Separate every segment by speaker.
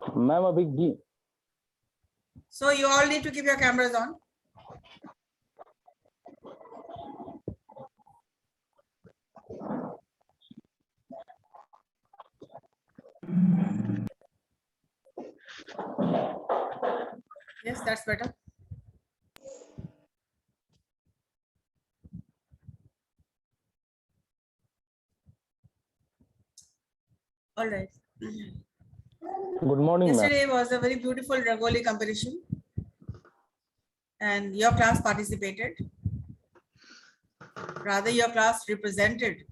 Speaker 1: Ma'am अभी
Speaker 2: So you all need to keep your cameras on. Yes, that's better. All right.
Speaker 1: Good morning ma'am.
Speaker 2: Yesterday was a very beautiful Rangoli competition, and your class participated. Rather, your class represented.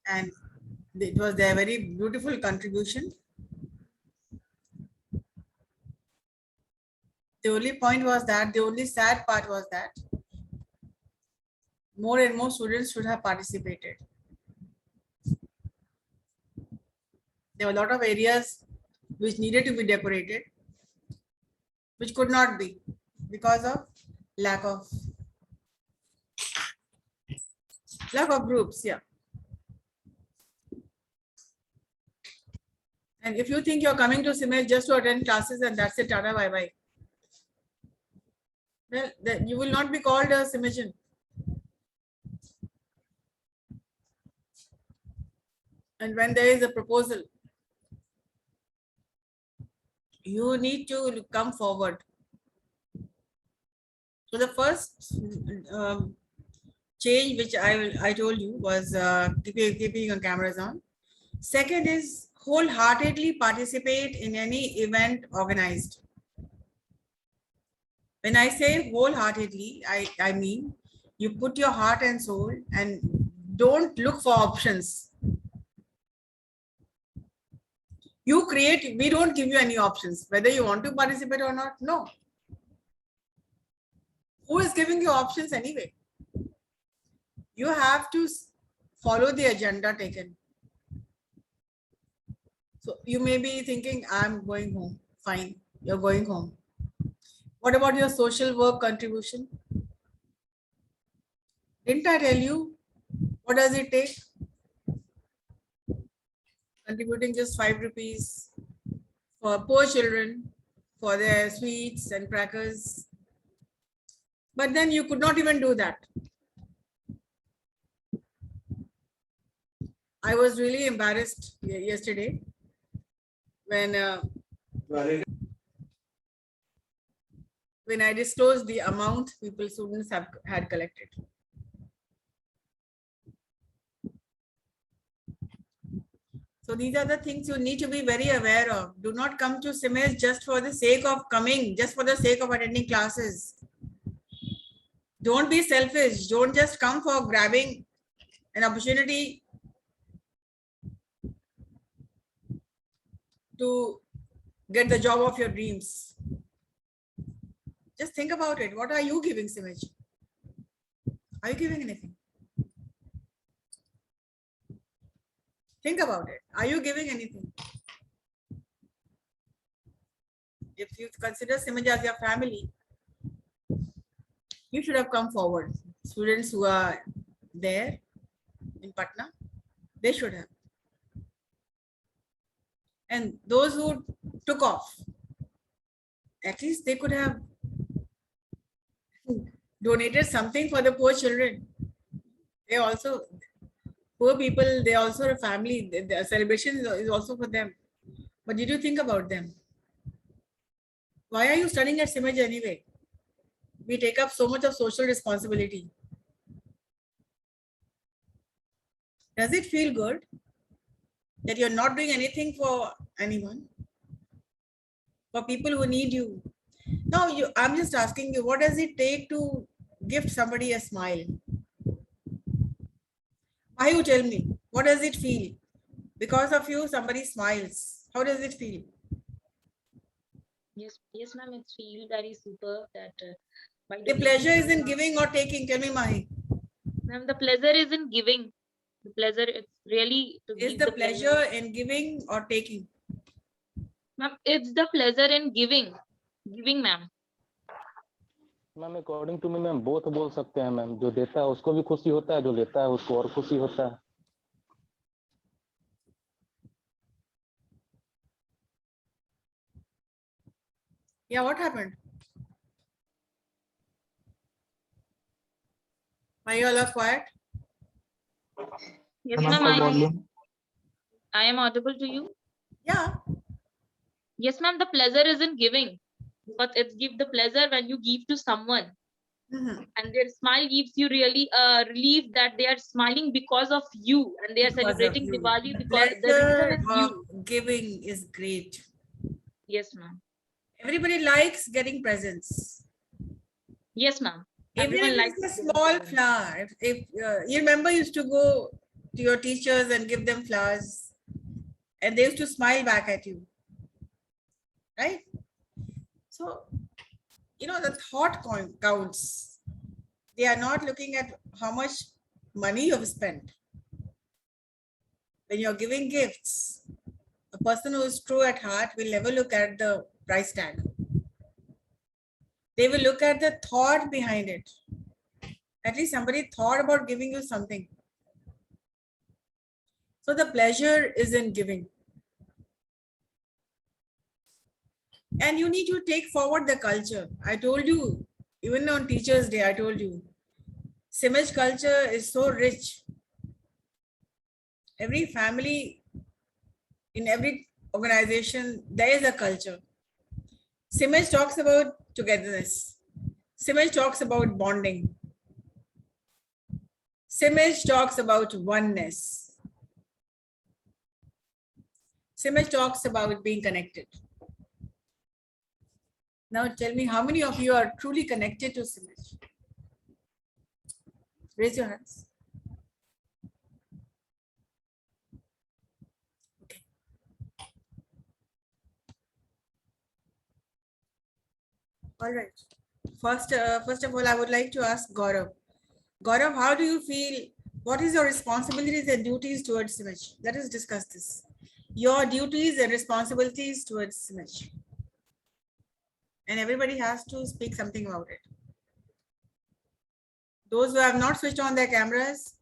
Speaker 2: And it was their very beautiful contribution. The only point was that, the only sad part was that more and more students should have participated. There were a lot of areas which needed to be decorated, which could not be because of lack of groups. Yeah. And if you think you're coming to Simej just to attend classes and that's it, tata bye bye, well, then you will not be called a Simejan. And when there is a proposal, you need to come forward. So the first change which I told you was keeping your cameras on. Second is wholeheartedly participate in any event organized. When I say wholeheartedly, I mean you put your heart and soul and don't look for options. You create, we don't give you any options, whether you want to participate or not. No. Who is giving you options anyway? You have to follow the agenda taken. So you may be thinking, I'm going home. Fine, you're going home. What about your social work contribution? Didn't I tell you? What does it take? Contributing just 5 rupees for poor children, for their sweets and crackers. But then you could not even do that. I was really embarrassed yesterday when I disclosed the amount students had collected. So these are the things you need to be very aware of. Do not come to Simej just for the sake of coming, just for the sake of attending classes. Don't be selfish. Don't just come for grabbing an opportunity to get the job of your dreams. Just think about it. What are you giving, Simej? Are you giving anything? Think about it. Are you giving anything? If you consider Simej as your family, you should have come forward. Students who are there in Patna, they should have. And those who took off, at least they could have donated something for the poor children. They also, poor people, they also a family. The celebration is also for them. But did you think about them? Why are you studying at Simej anyway? We take up so much of social responsibility. Does it feel good that you're not doing anything for anyone? For people who need you? Now, I'm just asking you, what does it take to gift somebody a smile? Why you tell me? What does it feel? Because of you, somebody smiles. How does it feel?
Speaker 3: Yes, ma'am. It feels very super that.
Speaker 2: The pleasure is in giving or taking. Tell me, Mahi.
Speaker 3: Ma'am, the pleasure is in giving. The pleasure is really to
Speaker 2: Is
Speaker 3: give
Speaker 2: the pleasure in giving or taking?
Speaker 3: Ma'am, it's the pleasure in giving. Giving, ma'am.
Speaker 1: Ma'am according to me ma'am both बोल सकते हैं ma'am. जो देता है उसको भी खुशी होता है, जो लेता है उसको और खुशी होता है.
Speaker 2: Yeah, what happened? Why you all are quiet?
Speaker 3: Yes,
Speaker 4: Ma'am,
Speaker 3: ma'am,
Speaker 4: volume.
Speaker 3: I am audible to you.
Speaker 2: Yeah.
Speaker 3: Yes, ma'am, the pleasure isn't giving, but it's give the pleasure when you give to someone,
Speaker 2: Mhm.
Speaker 3: and their smile gives you really a relief that they are smiling because of you, and they are
Speaker 2: Because of
Speaker 3: celebrating
Speaker 2: you.
Speaker 3: Diwali
Speaker 2: The
Speaker 3: because the reason
Speaker 2: pleasure
Speaker 3: is
Speaker 2: of
Speaker 3: you.
Speaker 2: giving is great.
Speaker 3: Yes, ma'am.
Speaker 2: Everybody likes getting presents.
Speaker 3: Yes, ma'am.
Speaker 2: Even
Speaker 3: Everyone
Speaker 2: if
Speaker 3: likes
Speaker 2: it's a
Speaker 3: giving
Speaker 2: small
Speaker 3: presents.
Speaker 2: flower, if you remember, you used to go to your teachers and give them flowers, and they used to smile back at you, right? So, you know, the thought counts. They are not looking at how much money you have spent. When you're giving gifts, a person who is true at heart will never look at the price tag. They will look at the thought behind it. At least somebody thought about giving you something. So the pleasure is in giving. And you need to take forward the culture. I told you, even on Teachers' Day, I told you, Simaj culture is so rich. Every family, in every organization, there is a culture. Simaj talks about togetherness. Simaj talks about bonding. Simaj talks about oneness. Simaj talks about being connected. Now tell me, how many of you are truly connected to Simaj? Raise your hands. Okay. All right. First of all, I would like to ask Gaurav. Gaurav, how do you feel? What is your responsibilities and duties towards Simaj? Let us discuss this. Your duties and responsibilities towards Simaj. And everybody has to speak something about it. Those who have not switched on their cameras,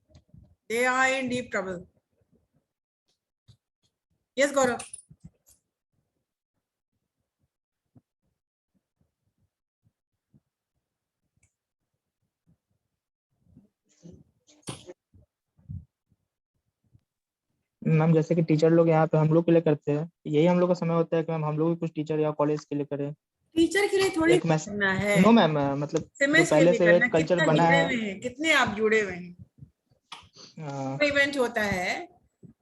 Speaker 2: they are in deep trouble. Yes, Gaurav.
Speaker 4: Ma'am जैसे कि teacher लोग यहाँ पे हम लोग के लिए करते हैं, यही हम लोग का समय होता है कि मैम हम लोग भी कुछ टीचर या कॉलेज के लिए करें।
Speaker 2: टीचर के लिए थोड़ी
Speaker 4: एक मैस
Speaker 2: करना है।
Speaker 4: नो मैम, मतलब जो
Speaker 2: सिमेज के
Speaker 4: पहले
Speaker 2: लिए
Speaker 4: से
Speaker 2: करना,
Speaker 4: कल्चर
Speaker 2: कितना
Speaker 4: बना
Speaker 2: जुड़े
Speaker 4: है।
Speaker 2: हुए हैं, कितने आप जुड़े हुए हैं?
Speaker 4: यस
Speaker 2: इवेंट होता है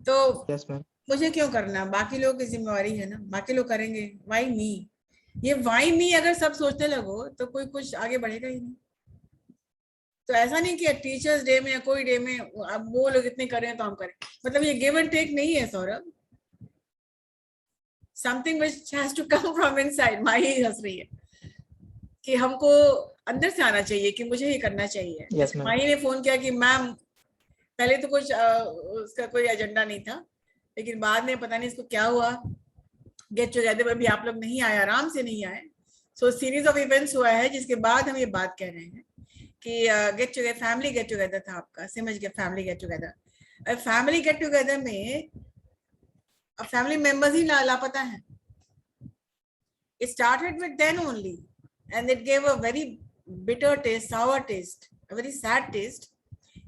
Speaker 2: तो
Speaker 4: मैम।
Speaker 2: मुझे क्यों करना, बाकी लोगों की जिम्मेवारी है ना, बाकी लोग करेंगे। Why me? ये वाई मी अगर सब सोचने लगो तो कोई कुछ आगे बढ़ेगा ही नहीं। तो ऐसा नहीं कि टीचर्स डे में या कोई डे में अब वो लोग इतने करें तो हम करें, मतलब ये गिव एंड टेक नहीं है Saurabh. Something which has to come from inside. Mahi हंस रही है कि हमको अंदर से आना चाहिए कि मुझे ये करना चाहिए।
Speaker 4: Yes,
Speaker 2: जैसे
Speaker 4: ma'am.
Speaker 2: माही ने फोन किया कि मैम, पहले तो कुछ उसका कोई एजेंडा नहीं था, लेकिन बाद में पता नहीं इसको क्या हुआ, गेट टुगेदर में भी आप लोग नहीं आए, आराम से नहीं आए। सो सीरीज ऑफ इवेंट्स हुआ है जिसके बाद हम ये बात कह रहे हैं कि get together, family get together था आपका, समझ गए, family get together. Family get together में अब फैमिली मेंबर्स ही लापता हैं। It started with then only, and it gave a very bitter taste, sour taste, a very sad taste.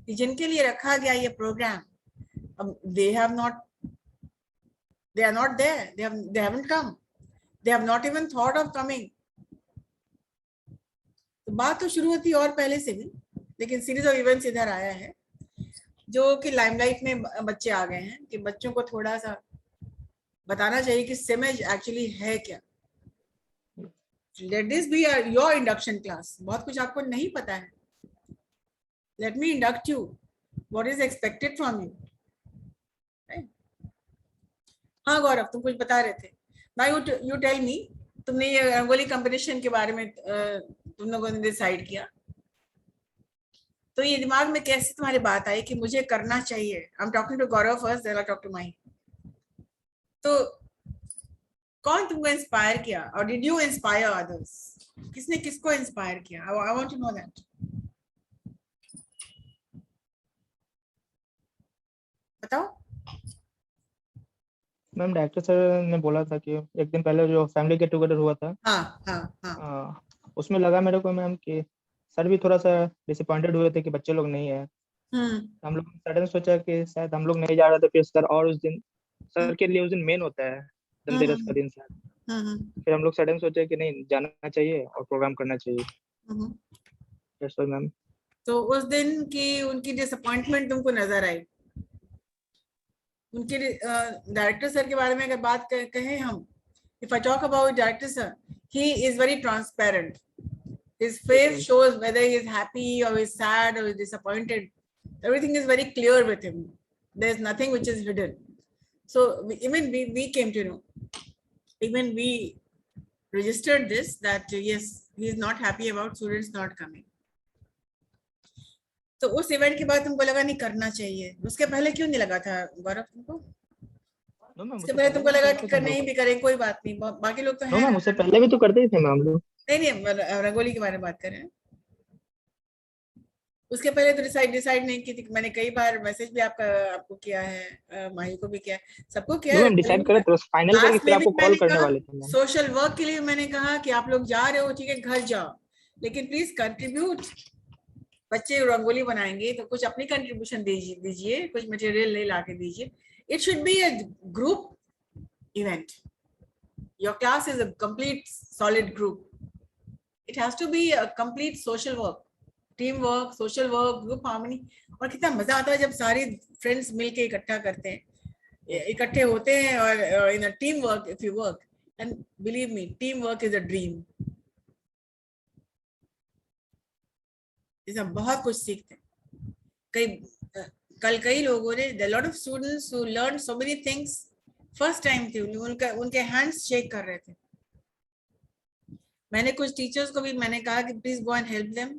Speaker 2: जिनके लिए रखा गया ये programme, they are not there. They haven't come. They have not even thought of coming. तो बात तो शुरू होती और पहले से भी, लेकिन सीरीज ऑफ इवेंट्स इधर आया है जो कि लाइमलाइट में बच्चे आ गए हैं कि बच्चों को थोड़ा सा बताना चाहिए कि सिमेज एक्चुअली है क्या। Let this be your induction class. बहुत कुछ आपको नहीं पता है। Let me induct you. What is expected from you? Right? हाँ गौरव, तुम कुछ बता रहे थे। Now you tell me, तुमने ये रंगोली कंपटीशन के बारे में तुम लोगों ने डिसाइड किया, तो ये दिमाग में कैसे तुम्हारी बात आई कि मुझे करना चाहिए? I am talking to Gaurav first, then I talk to Mahi. तो कौन तुमको इंस्पायर किया, और डिड यू इंस्पायर अदर्स? किसने किसको इंस्पायर किया? I want to know that. बताओ।
Speaker 4: मैम डायरेक्टर सर ने बोला था कि एक दिन पहले जो फैमिली गेट टुगेदर हुआ था,
Speaker 2: हाँ हाँ हाँ
Speaker 4: उसमें लगा मेरे को मैम कि सर भी थोड़ा सा डिसअपॉइंटेड हुए थे कि बच्चे लोग नहीं है।
Speaker 2: हम्म
Speaker 4: हम लोग सडन सोचा कि शायद हम लोग नहीं जा रहे थे, फिर सर और उस दिन सर के लिए उस दिन मेन होता है धनतेरस का
Speaker 2: हम्म
Speaker 4: दिन शायद।
Speaker 2: हम्म
Speaker 4: फिर हम लोग सडन सोचे कि नहीं जाना चाहिए और प्रोग्राम करना चाहिए।
Speaker 2: हम्म।
Speaker 4: That's why ma'am.
Speaker 2: तो उस दिन की उनकी डिसअपॉइंटमेंट तुमको नजर आई? उनके डायरेक्टर सर के बारे में अगर बात कहें हम, if I talk about director sir, he is very transparent. His face shows whether he is happy or is sad or is disappointed. Everything is very clear with him. There's nothing which is hidden. So even we came to know, even we registered this, that yes, he is not happy about students not coming. तो उस event के बाद तुमको लगा नहीं करना चाहिए, उसके पहले क्यों नहीं लगा था गौरव तुमको?
Speaker 4: नो मैम,
Speaker 2: उसके
Speaker 4: उससे
Speaker 2: पहले
Speaker 4: पहले
Speaker 2: तुमको
Speaker 4: भी
Speaker 2: लगा
Speaker 4: तो
Speaker 2: कि
Speaker 4: करते थे हम
Speaker 2: नहीं
Speaker 4: लोग।
Speaker 2: भी करें कोई बात नहीं, बाकी लोग तो
Speaker 4: नो
Speaker 2: हैं
Speaker 4: मैम,
Speaker 2: ना।
Speaker 4: उससे पहले भी तो करते ही थे मैम हम लोग।
Speaker 2: नहीं रंगोली के बारे में बात कर रहे हैं। उसके पहले तो डिसाइड नहीं की थी। मैंने कई बार मैसेज भी आपको किया है, माही को भी किया है, सबको किया
Speaker 4: नो
Speaker 2: है।
Speaker 4: मैम, डिसाइड करे तो फाइनल करके
Speaker 2: लास्ट
Speaker 4: फिर
Speaker 2: में भी
Speaker 4: आपको कॉल
Speaker 2: मैंने
Speaker 4: करने
Speaker 2: कहा
Speaker 4: वाले थे मैम।
Speaker 2: सोशल वर्क के लिए मैंने कहा कि आप लोग जा रहे हो ठीक है घर जाओ, लेकिन प्लीज कंट्रीब्यूट। बच्चे रंगोली बनाएंगे तो कुछ अपनी कंट्रीब्यूशन दीजिए, कुछ मटेरियल ले ला के दीजिए। It should be a group event. Your class is a complete solid group. It has to be a complete social work, team work, social work, group harmony. और कितना मजा आता है जब सारे फ्रेंड्स मिलके इकट्ठा करते हैं, इकट्ठे होते हैं और in a team work, if you work, and believe me, team work is a dream. इसमें बहुत कुछ सीखते हैं. कल कई लोगों ने, there lot of students who learn so many things first time थे, उनके हैंड्स शेक कर रहे थे. मैंने कुछ टीचर्स को भी मैंने कहा कि please go and help them,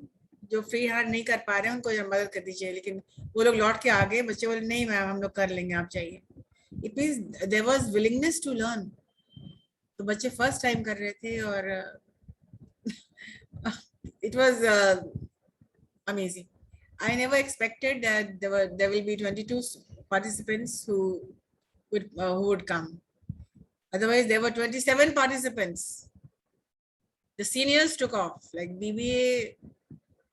Speaker 2: जो फ्री हैंड नहीं कर पा रहे हैं उनको मदद कर दीजिए, लेकिन वो लोग लौट के आ गए. बच्चे बोले नहीं मैम हम लोग कर लेंगे, आप चाहिए. It means there was willingness to learn. तो बच्चे फर्स्ट टाइम कर रहे थे और it was amazing. I never expected that there will be 22 participants who would come. Otherwise, there were 27 participants. The seniors took off, like BBA,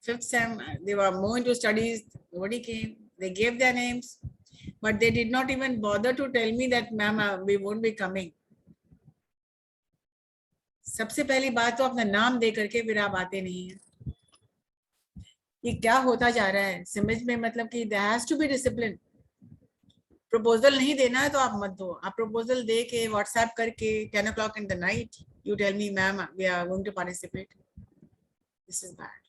Speaker 2: fifth sem. They were more into studies. Nobody came. They gave their names, but they did not even bother to tell me that, ma'am, we won't be coming. सबसे पहली बात तो अपना नाम दे करके फिर आप आते नहीं हैं. ये क्या होता जा रहा है समझ में, मतलब कि there has to be discipline. Proposal नहीं देना है तो आप मत दो. आप प्रपोजल दे के व्हाट्सएप करके 10 o'clock in the night you tell me ma'am we are going to participate. This is bad.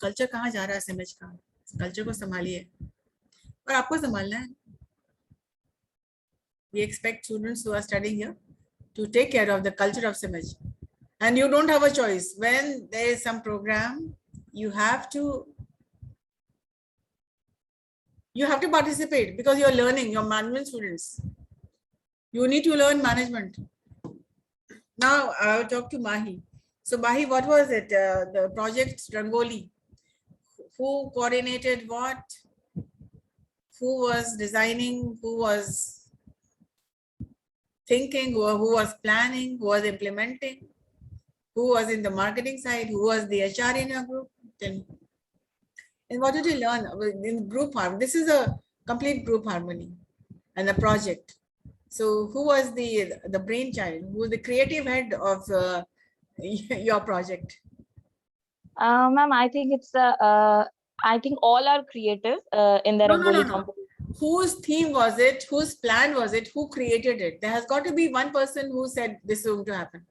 Speaker 2: Culture कहाँ जा रहा है समझ का? कल्चर को संभालिए और आपको संभालना है. We expect students who are studying here to take care of the culture of Samaj, and you don't have a choice. When there is some program, you have to participate because you're learning, you're management students. You need to learn management. Now I'll talk to Mahi. So Mahi, what was it? The project Rangoli. Who coordinated what? Who was designing? Who was thinking? Who was planning? Who was implementing? Who was in the marketing side? Who was the HR in your group? Tell me. And what did you learn in group harmony? This is a complete group harmony and a project. So who was the brainchild? Who was the creative head of your project?
Speaker 3: Ma'am, I think it's I think all are creative in the Rangoli competition.
Speaker 2: Whose theme was it? Whose plan was it? Who created it? There has got to be one person who said this is going to happen.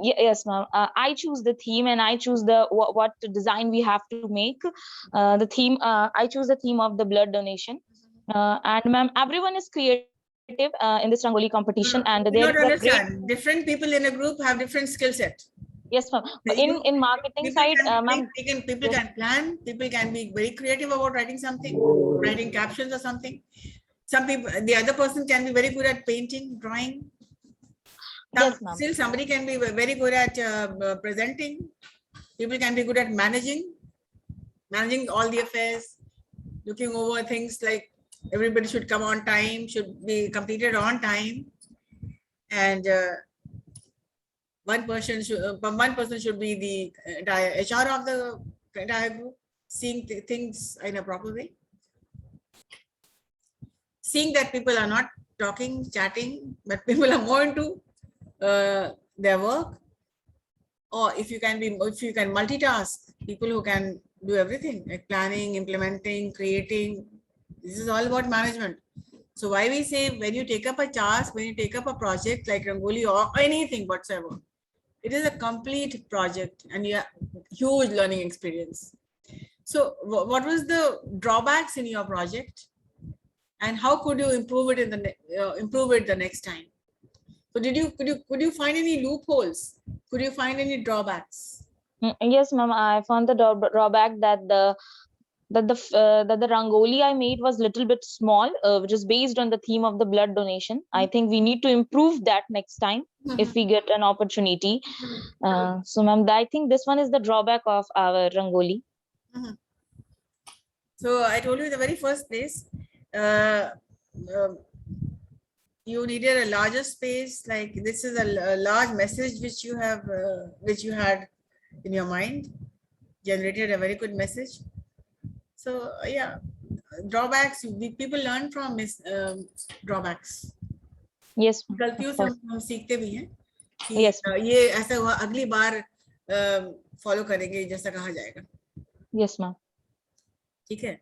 Speaker 3: Yes, ma'am. I choose the theme and I choose the what design we have to make. The theme, I choose the theme of the blood donation. And ma'am, everyone is creative in this Rangoli competition. And there is a great...
Speaker 2: Different people in a group have different skill set.
Speaker 3: Yes, ma'am. In marketing side, ma'am,
Speaker 2: people can plan. People can be very creative about writing something, writing captions or something. Some people, the other person can be very good at painting, drawing.
Speaker 3: Yes, ma'am.
Speaker 2: Still, somebody can be very good at presenting. People can be good at managing all the affairs, looking over things like everybody should come on time, should be completed on time, and one person should be the entire HR of the entire group, seeing things in a proper way, seeing that people are not talking, chatting, but people are more into their work. Or if you can multitask, people who can do everything like planning, implementing, creating. This is all about management. So why we say when you take up a task, when you take up a project like Rangoli or anything whatsoever, it is a complete project and you have huge learning experience. So what was the drawbacks in your project, and how could you improve it the next time? So could you find any loopholes? Could you find any drawbacks?
Speaker 3: Yes, ma'am. I found the drawback that the rangoli I made was little bit small, which is based on the theme of the blood donation. I think we need to improve that next time if we get an opportunity. So, ma'am, I think this one is the drawback of our rangoli.
Speaker 2: So I told you in the very first place, you needed a larger space. Like this is a large message which you have, which you had in your mind, generated a very good message. So yeah, drawbacks, people learn from drawbacks.
Speaker 3: Yes.
Speaker 2: गलतियों से हम सीखते भी हैं कि
Speaker 3: Yes.
Speaker 2: ये ऐसा हुआ, अगली बार फॉलो करेंगे जैसा कहा जाएगा.
Speaker 3: Yes, ma'am.
Speaker 2: ठीक है.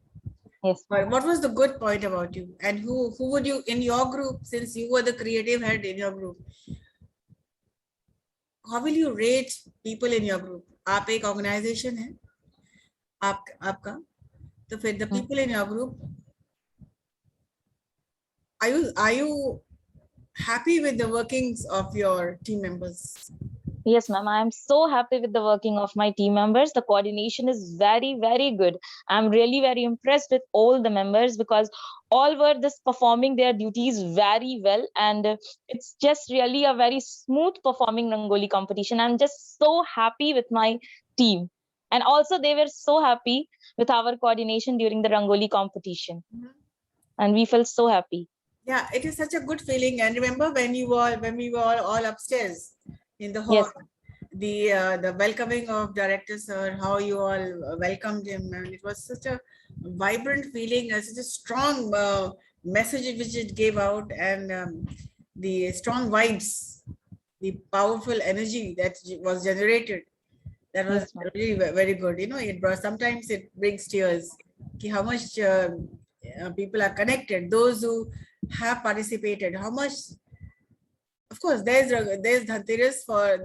Speaker 3: Yes.
Speaker 2: But what was the good point about you, and who would you in your group, since you were the creative head in your group, how will you rate people in your group? आप एक organization है, आपका, तो फिर the people in your group, are you happy with the workings of your team members?
Speaker 3: Yes, ma'am. I am so happy with the working of my team members. The coordination is very, very good. I'm really very impressed with all the members because all were just performing their duties very well. And it's just really a very smooth performing Rangoli competition. I'm just so happy with my team. And also they were so happy with our coordination during the Rangoli competition. And we felt so happy.
Speaker 2: Yeah, it is such a good feeling. And remember when we were all upstairs in the hall, yes, the welcoming of director sir, how you all welcomed him, and it was such a vibrant feeling, such a strong message which it gave out, and the strong vibes, the powerful energy that was generated, that was really very good. You know, it brought, sometimes it brings tears. How much people are connected, those who have participated, how much. Of course, there's Dhanteras for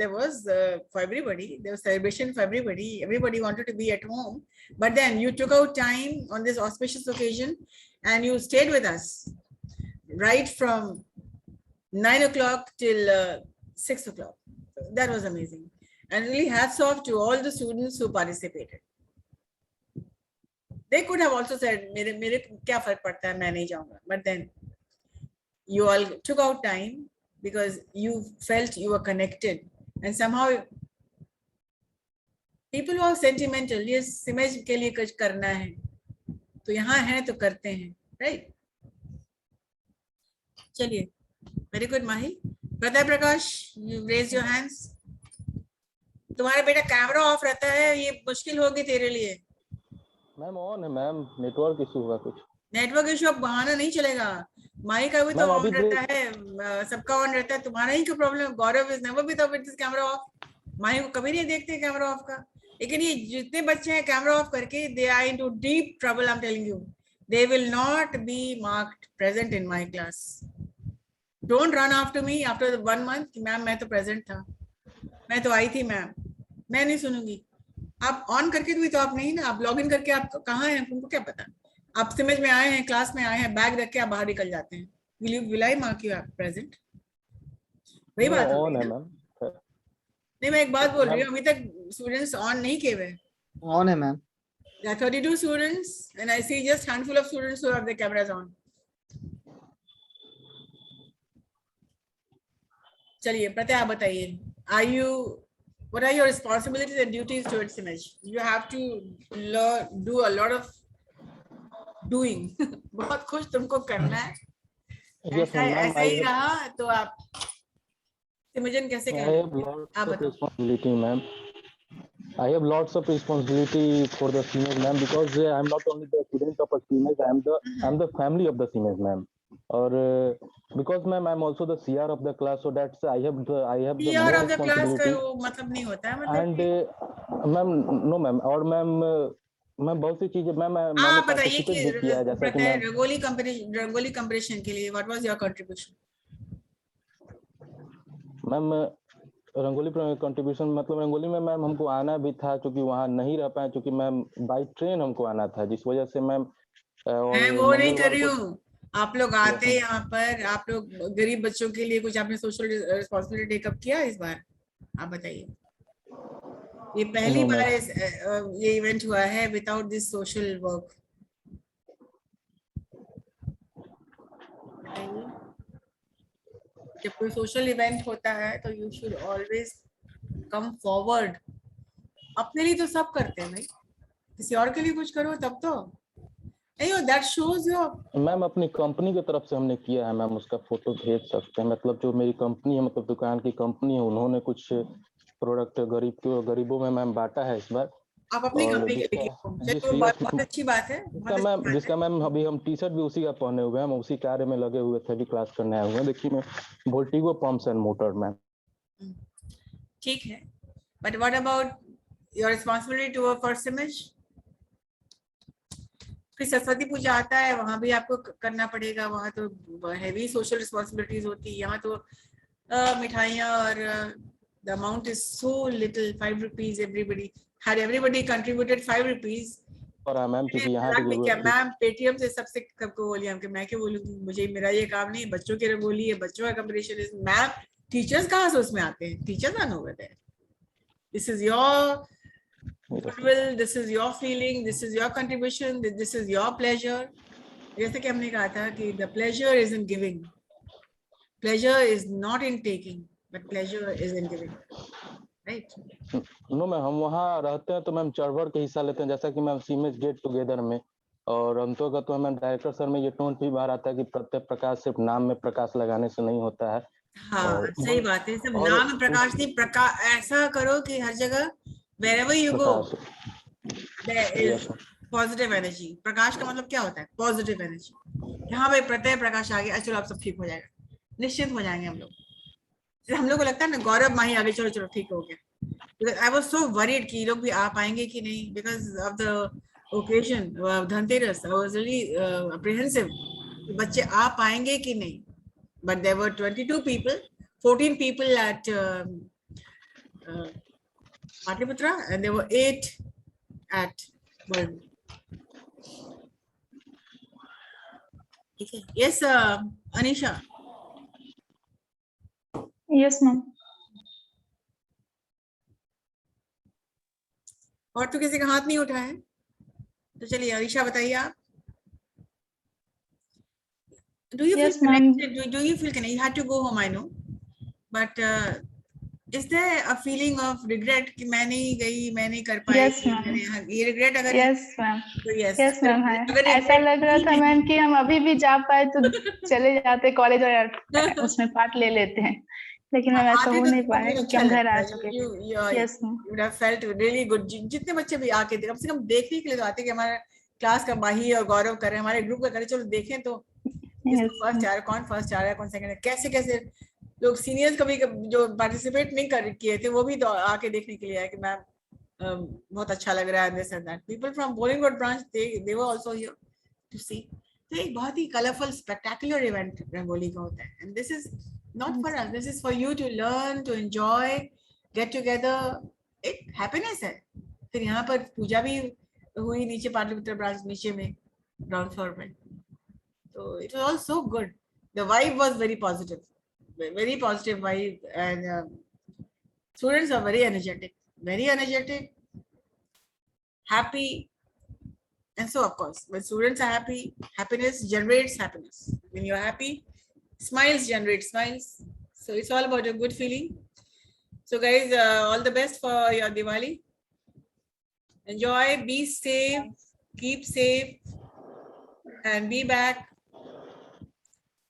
Speaker 2: everybody. There was celebration for everybody. Everybody wanted to be at home, but then you took out time on this auspicious occasion, and you stayed with us right from 9 o'clock till 6 o'clock. That was amazing, and really hats off to all the students who participated. They could have also said, "मेरे क्या फर्क पड़ता है, मैं नहीं जाऊँगा," but then you all took out time because you felt you were connected, and somehow people who are sentimental, yes, image के लिए कुछ करना है, तो यहाँ है तो करते हैं, right? चलिए, very good, Mahi. Pratap Prakash, you raise your hands. तुम्हारा बेटा कैमरा ऑफ रहता है, ये मुश्किल होगी तेरे लिए.
Speaker 1: मैम ऑन है मैम, नेटवर्क इशू हुआ कुछ.
Speaker 2: नेटवर्क इशू अब बहाना नहीं चलेगा. माई का भी तो ऑन रहता है, सबका ऑन रहता है, तुम्हारा ही क्या problem? Gaurav is never with this camera off. माई को कभी नहीं देखते कैमरा ऑफ का. लेकिन ये जितने बच्चे हैं कैमरा ऑफ करके, they are into deep trouble. I am telling you, they will not be marked present in my class. Don't run after me after 1 month कि मैम मैं तो प्रेजेंट था, मैं तो आई थी मैम. मैं नहीं सुनूंगी. आप ऑन करके भी तो आप नहीं ना, आप लॉग इन करके आप कहाँ हैं तुमको क्या पता. आप समझ में आए हैं, क्लास में आए हैं, बैग रख के आप बाहर निकल जाते हैं. will I mark you present? वही बात
Speaker 1: ऑन है मैम.
Speaker 2: नहीं, मैं एक बात बोल रही हूँ, अभी तक स्टूडेंट्स ऑन नहीं किए हुए.
Speaker 4: ऑन है ma'am.
Speaker 2: 32 students and I see just handful of students who have their cameras on. चलिए प्रत्यय आप बताइए, what are your responsibilities and duties towards image? You have to do a lot of doing. बहुत खुश तुमको करना है।
Speaker 1: Yes,
Speaker 2: ऐसा
Speaker 1: ma'am.
Speaker 2: ऐसा ही रहा तो आप इमेजिन कैसे
Speaker 1: I
Speaker 2: कह
Speaker 1: have
Speaker 2: रहे
Speaker 1: lots
Speaker 2: आप
Speaker 1: of
Speaker 2: बताओ।
Speaker 1: responsibility, ma'am. I have lots of responsibility for the seniors, ma'am, because I'm not only the student of a seniors, I'm the family of the seniors, ma'am. Or because, ma'am, I'm also the CR of the class, so that's I have the
Speaker 2: PR
Speaker 1: more
Speaker 2: of the class का
Speaker 1: responsibility.
Speaker 2: वो मतलब नहीं होता है, मतलब
Speaker 1: And
Speaker 2: कि
Speaker 1: ma'am no ma'am, और ma'am बहुत सी चीजें मैम मैंने
Speaker 2: आप बताइए
Speaker 1: पार्टिसिपेट
Speaker 2: कि
Speaker 1: भी किया है, जैसा कि मैम
Speaker 2: रंगोली कंपटीशन के लिए what was your contribution?
Speaker 1: Ma'am rangoli contribution मतलब रंगोली में मैम हमको आना भी था, क्योंकि वहाँ नहीं रह पाए, क्योंकि मैम बाई ट्रेन हमको आना था, जिस वजह से मैम
Speaker 2: मैं वो नहीं कर रही हूँ, आप लोग आते हैं
Speaker 1: Yes,
Speaker 2: यहाँ पर, आप लोग गरीब बच्चों के लिए कुछ आपने सोशल रिस्पॉन्सिबिलिटी टेकअप किया इस बार? आप बताइए। ये पहली
Speaker 1: No,
Speaker 2: बार
Speaker 1: ma'am.
Speaker 2: ये इवेंट हुआ है विदाउट दिस सोशल वर्क। बताइए, जब कोई सोशल इवेंट होता है तो you should always come forward. अपने लिए तो सब करते हैं भाई, किसी और के लिए कुछ करो तब तो नहीं हो। दैट शोज योर
Speaker 1: मैम अपनी कंपनी की तरफ से हमने किया है मैम, उसका फोटो भेज सकते हैं, मतलब जो मेरी कंपनी है, मतलब दुकान की कंपनी है, उन्होंने कुछ प्रोडक्ट गरीबों में मैम बांटा है इस बार।
Speaker 2: आप अपनी
Speaker 1: और
Speaker 2: कंपनी के लिए चलो, बहुत अच्छी बात है, बहुत अच्छी बात है।
Speaker 1: जिसका मैम अभी हम टी शर्ट भी उसी का पहने हुए हैं, हम उसी कार्य में लगे हुए थे, अभी क्लास करने आए हुए हैं। देखिए मैं वोल्टिगो पंप्स एंड मोटर मैम।
Speaker 2: ठीक है, but what about your responsibility to first image? फिर सरस्वती पूजा आता है, वहां भी आपको करना पड़ेगा, वहां तो हैवी सोशल रिस्पॉन्सिबिलिटीज होती है। यहाँ तो मिठाइयाँ और the amount is so little, 5 rupees, everybody contributed 5 rupees.
Speaker 1: और मैम क्योंकि यहाँ की जरूरत थी।
Speaker 2: मैम पेटीएम से सबसे सबको बोलिए कि मैं क्यों बोलूँगी, मुझे मेरा ये काम नहीं, बच्चों की रंगोली है, बच्चों का कंपटीशन है। मैम टीचर्स कहाँ से उसमें आते हैं? Teachers are nowhere there. This is your goodwill, this is your feeling, this is your contribution, this is your pleasure. जैसे कि हमने कहा था कि the pleasure is in giving, pleasure is not in taking, but pleasure is in giving, right?
Speaker 1: No ma'am, हम वहाँ रहते हैं तो मैम चढ़ बढ़ के हिस्सा लेते हैं, जैसा कि मैम सीमेज गेट टुगेदर में और अंतर्गत तो मैम डायरेक्टर सर में ये टोन भी बाहर आता है कि प्रत्येक प्रकाश सिर्फ नाम में प्रकाश लगाने से नहीं होता है।
Speaker 2: हाँ सही बात है, सब नाम में प्रकाश नहीं, प्रकाश ऐसा करो कि हर जगह wherever you go there is positive energy. प्रकाश का मतलब क्या होता है? Positive energy. यहाँ भाई प्रत्यय प्रकाश आ गया, चलो आप सब ठीक हो जाएगा, निश्चिंत हो जाएंगे हम लोग। हम लोग को लगता है ना गौरव माही आगे, चलो चलो ठीक हो गया। आई वाज सो वरीड कि लोग भी आ पाएंगे कि नहीं, because of the occasion Dhanteras. I was really apprehensive कि बच्चे आ पाएंगे कि नहीं, but there were 22 people, 14 people at Patliputra and there were 8 at Berlin. Okay. Yes, Anisha.
Speaker 3: Yes, ma'am.
Speaker 2: और तो किसी का हाथ नहीं उठा है, तो चलिए अनीशा बताइए आप। Do you
Speaker 3: Yes,
Speaker 2: feel
Speaker 3: ma'am.
Speaker 2: connected? Do you feel connected? You had to go home, I know, but is there a feeling of regret कि मैं नहीं गई, मैं नहीं कर पाई?
Speaker 3: Yes, ma'am.
Speaker 2: ये regret अगर
Speaker 3: Yes, ma'am.
Speaker 2: तो
Speaker 3: Yes, ma'am है।
Speaker 2: अगर
Speaker 3: ऐसा
Speaker 2: regret
Speaker 3: लग रहा था
Speaker 2: नहीं
Speaker 3: मैम कि हम अभी भी जा पाए तो चले जाते कॉलेज और उसमें पार्ट ले लेते हैं, लेकिन मैम ऐसा हो नहीं पाया क्योंकि हम घर आ चुके थे। Yes, ma'am.
Speaker 2: you would have felt really good. जितने बच्चे भी आके कम से कम देखने के लिए तो आते कि हमारा क्लास का माही और गौरव कर रहे हैं, हमारे ग्रुप का करें, चलो देखें तो फर्स्ट आ रहा है, कौन फर्स्ट आ रहा है, कौन सेकंड है, कैसे कैसे लोग सीनियर्स कभी जो पार्टिसिपेट नहीं कर किए थे वो भी तो आके देखने के लिए आए कि मैम बहुत अच्छा लग रहा है, this and that. People from Bollingwood branch they were also here to see. तो एक बहुत ही कलरफुल स्पेक्टेकुलर इवेंट रंगोली का होता है, and this is not for us, this is for you to learn, to enjoy, get together, एक happiness है। फिर यहाँ पर पूजा भी हुई नीचे पाटलिपुत्र ब्रांच नीचे में ग्राउंड फ्लोर में, तो it was all so good. The vibe was very positive, very positive vibe, and students are very energetic, happy, and so of course when students are happy, happiness generates happiness. When you're happy, smiles generate smiles, so it's all about a good feeling. So guys, all the best for your Diwali. Enjoy, be safe, keep safe, and be back.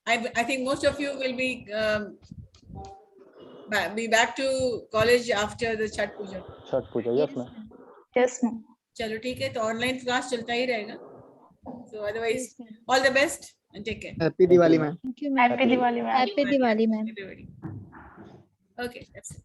Speaker 2: I think most of you will be back to college after the Chhat Puja.
Speaker 1: Chhat Puja, yes ma'am.
Speaker 3: Yes, ma'am.
Speaker 2: चलो ठीक है, तो online class चलता ही रहेगा. So otherwise,
Speaker 3: Yes, ma'am.
Speaker 2: all the best and take care.
Speaker 4: Happy Diwali ma'am.
Speaker 3: Thank you, ma'am.
Speaker 1: Happy
Speaker 3: Diwali, ma'am. Happy Diwali, ma'am.
Speaker 2: Everybody. Okay, that's it.